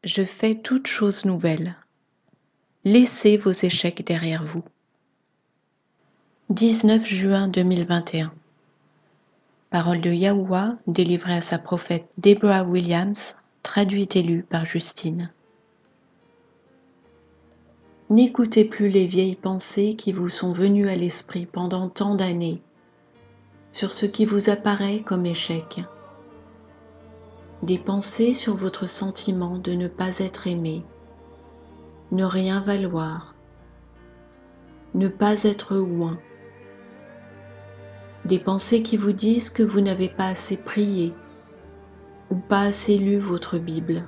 Je fais toute chose nouvelle. Laissez vos échecs derrière vous. 19 juin 2021. Parole de Yahuwah délivrée à sa prophète Deborah Williams, traduite et lue par Justine. N'écoutez plus les vieilles pensées qui vous sont venues à l'esprit pendant tant d'années, sur ce qui vous apparaît comme échec. Des pensées sur votre sentiment de ne pas être aimé, ne rien valoir, ne pas être oint. Des pensées qui vous disent que vous n'avez pas assez prié, ou pas assez lu votre Bible,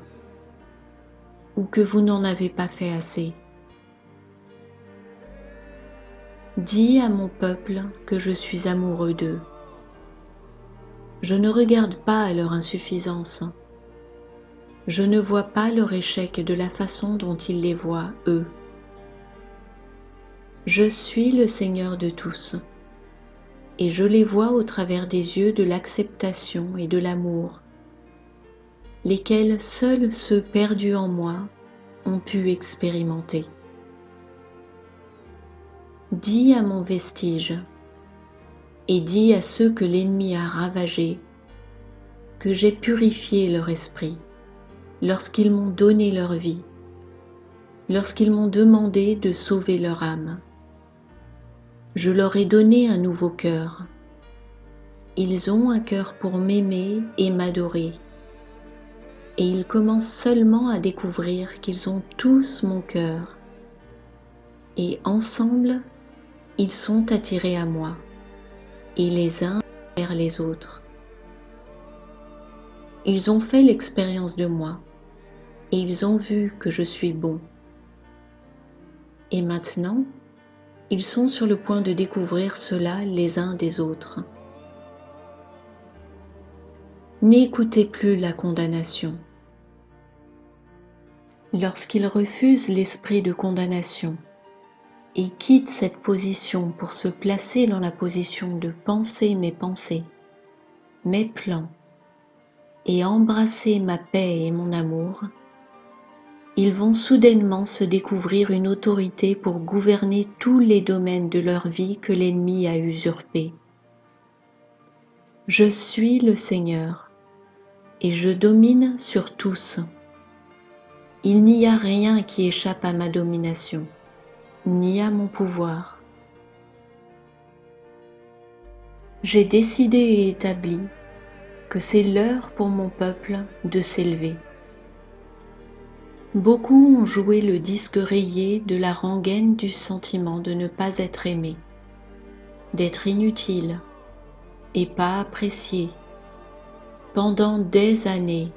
ou que vous n'en avez pas fait assez. Dis à mon peuple que je suis amoureux d'eux. Je ne regarde pas à leur insuffisance. Je ne vois pas leur échec de la façon dont ils les voient, eux. Je suis le Seigneur de tous, et je les vois au travers des yeux de l'acceptation et de l'amour, lesquels seuls ceux perdus en moi ont pu expérimenter. Dis à mon vestige, et dis à ceux que l'ennemi a ravagés, que j'ai purifié leur esprit, lorsqu'ils m'ont donné leur vie, lorsqu'ils m'ont demandé de sauver leur âme. Je leur ai donné un nouveau cœur. Ils ont un cœur pour m'aimer et m'adorer, et ils commencent seulement à découvrir qu'ils ont tous mon cœur, et ensemble, ils sont attirés à moi, et les uns vers les autres. Ils ont fait l'expérience de moi, et ils ont vu que je suis bon. Et maintenant, ils sont sur le point de découvrir cela les uns des autres. N'écoutez plus la condamnation. Lorsqu'ils refusent l'esprit de condamnation et quittent cette position pour se placer dans la position de penser mes pensées, mes plans, et embrasser ma paix et mon amour, ils vont soudainement se découvrir une autorité pour gouverner tous les domaines de leur vie que l'ennemi a usurpés. Je suis le Seigneur, et je domine sur tous. Il n'y a rien qui échappe à ma domination, ni à mon pouvoir. J'ai décidé et établi que c'est l'heure pour mon peuple de s'élever. Beaucoup ont joué le disque rayé de la rengaine du sentiment de ne pas être aimé, d'être inutile et pas apprécié pendant des années.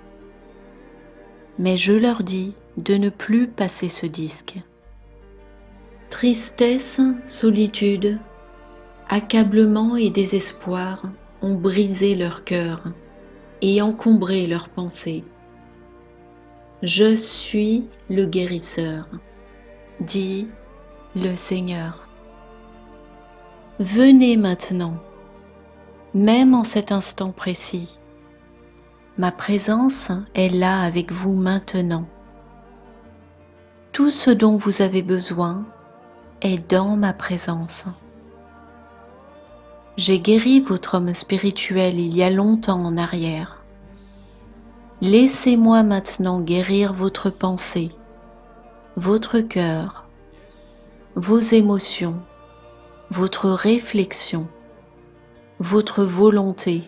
Mais je leur dis de ne plus passer ce disque. Tristesse, solitude, accablement et désespoir ont brisé leur cœur et encombré leurs pensées. Je suis le guérisseur, dit le Seigneur. Venez maintenant, même en cet instant précis. Ma présence est là avec vous maintenant. Tout ce dont vous avez besoin est dans ma présence. J'ai guéri votre homme spirituel il y a longtemps en arrière. Laissez-moi maintenant guérir votre pensée, votre cœur, vos émotions, votre réflexion, votre volonté,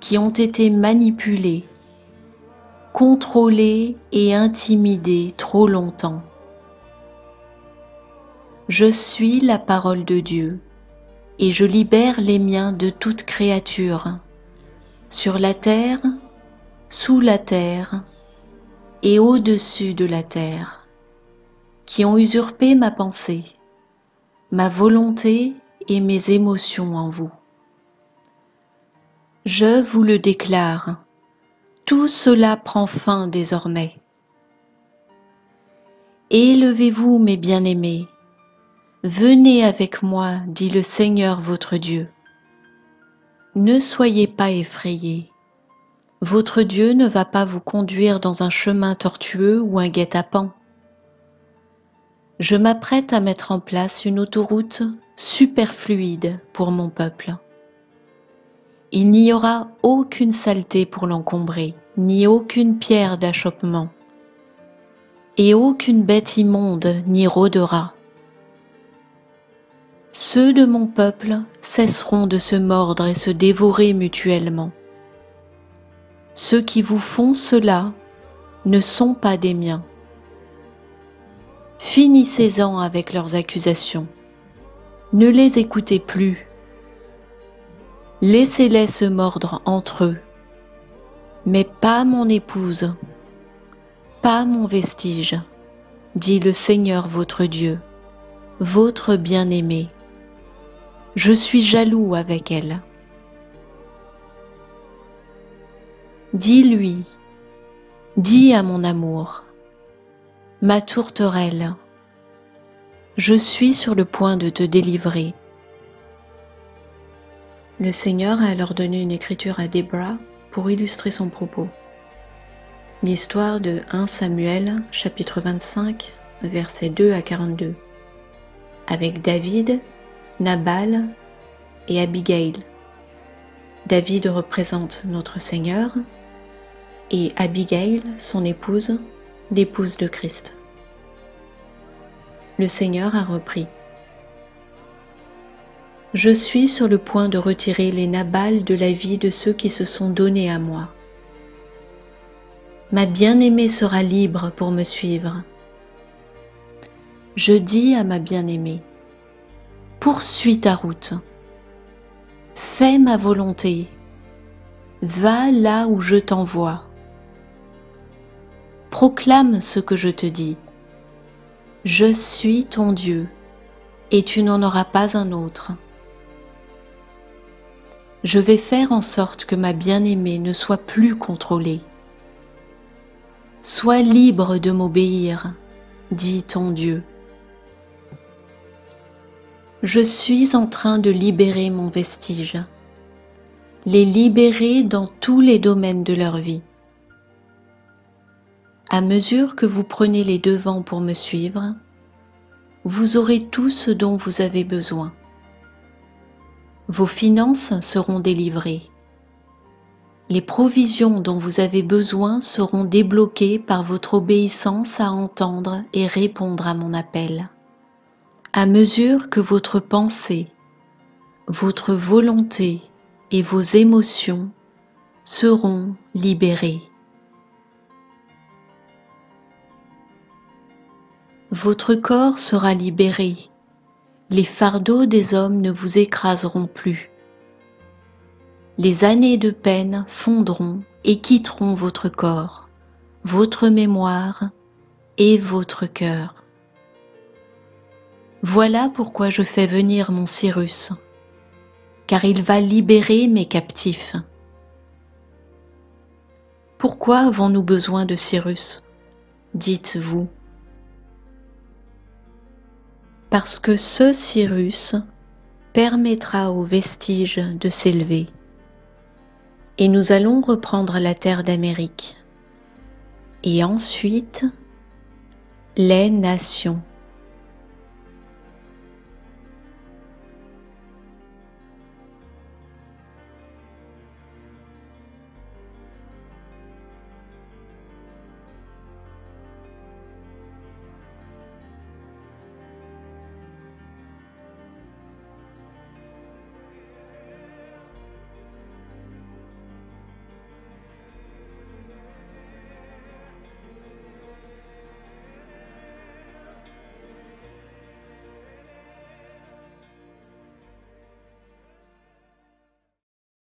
qui ont été manipulées, contrôlées et intimidées trop longtemps. Je suis la parole de Dieu, et je libère les miens de toute créature, sur la terre, sous la terre et au-dessus de la terre, qui ont usurpé ma pensée, ma volonté et mes émotions en vous. Je vous le déclare, tout cela prend fin désormais. Élevez-vous, mes bien-aimés, venez avec moi, dit le Seigneur votre Dieu. Ne soyez pas effrayés, Votre Dieu ne va pas vous conduire dans un chemin tortueux ou un guet-apens. Je m'apprête à mettre en place une autoroute super fluide pour mon peuple. Il n'y aura aucune saleté pour l'encombrer, ni aucune pierre d'achoppement, et aucune bête immonde n'y rôdera. Ceux de mon peuple cesseront de se mordre et se dévorer mutuellement. Ceux qui vous font cela ne sont pas des miens. Finissez-en avec leurs accusations. Ne les écoutez plus. Laissez-les se mordre entre eux. Mais pas mon épouse, pas mon vestige, dit le Seigneur votre Dieu, votre bien-aimée. Je suis jaloux avec elle. Dis-lui, dis à mon amour, ma tourterelle, je suis sur le point de te délivrer. Le Seigneur a alors donné une écriture à Déborah pour illustrer son propos. L'histoire de 1 Samuel, chapitre 25, versets 2 à 42, avec David, Nabal et Abigail. David représente notre Seigneur et Abigail, son épouse, l'épouse de Christ. Le Seigneur a repris. Je suis sur le point de retirer les Nabal de la vie de ceux qui se sont donnés à moi. Ma bien-aimée sera libre pour me suivre. Je dis à ma bien-aimée, poursuis ta route, fais ma volonté, va là où je t'envoie. Proclame ce que je te dis. Je suis ton Dieu, et tu n'en auras pas un autre. Je vais faire en sorte que ma bien-aimée ne soit plus contrôlée. Sois libre de m'obéir, dit ton Dieu. Je suis en train de libérer mon vestige, les libérer dans tous les domaines de leur vie. À mesure que vous prenez les devants pour me suivre, vous aurez tout ce dont vous avez besoin. Vos finances seront délivrées. Les provisions dont vous avez besoin seront débloquées par votre obéissance à entendre et répondre à mon appel. À mesure que votre pensée, votre volonté et vos émotions seront libérées. Votre corps sera libéré. Les fardeaux des hommes ne vous écraseront plus. Les années de peine fondront et quitteront votre corps, votre mémoire et votre cœur. Voilà pourquoi je fais venir mon Cyrus, car il va libérer mes captifs. Pourquoi avons-nous besoin de Cyrus, dites-vous? Parce que ce Cyrus permettra aux vestiges de s'élever. Et nous allons reprendre la terre d'Amérique. Et ensuite, les nations.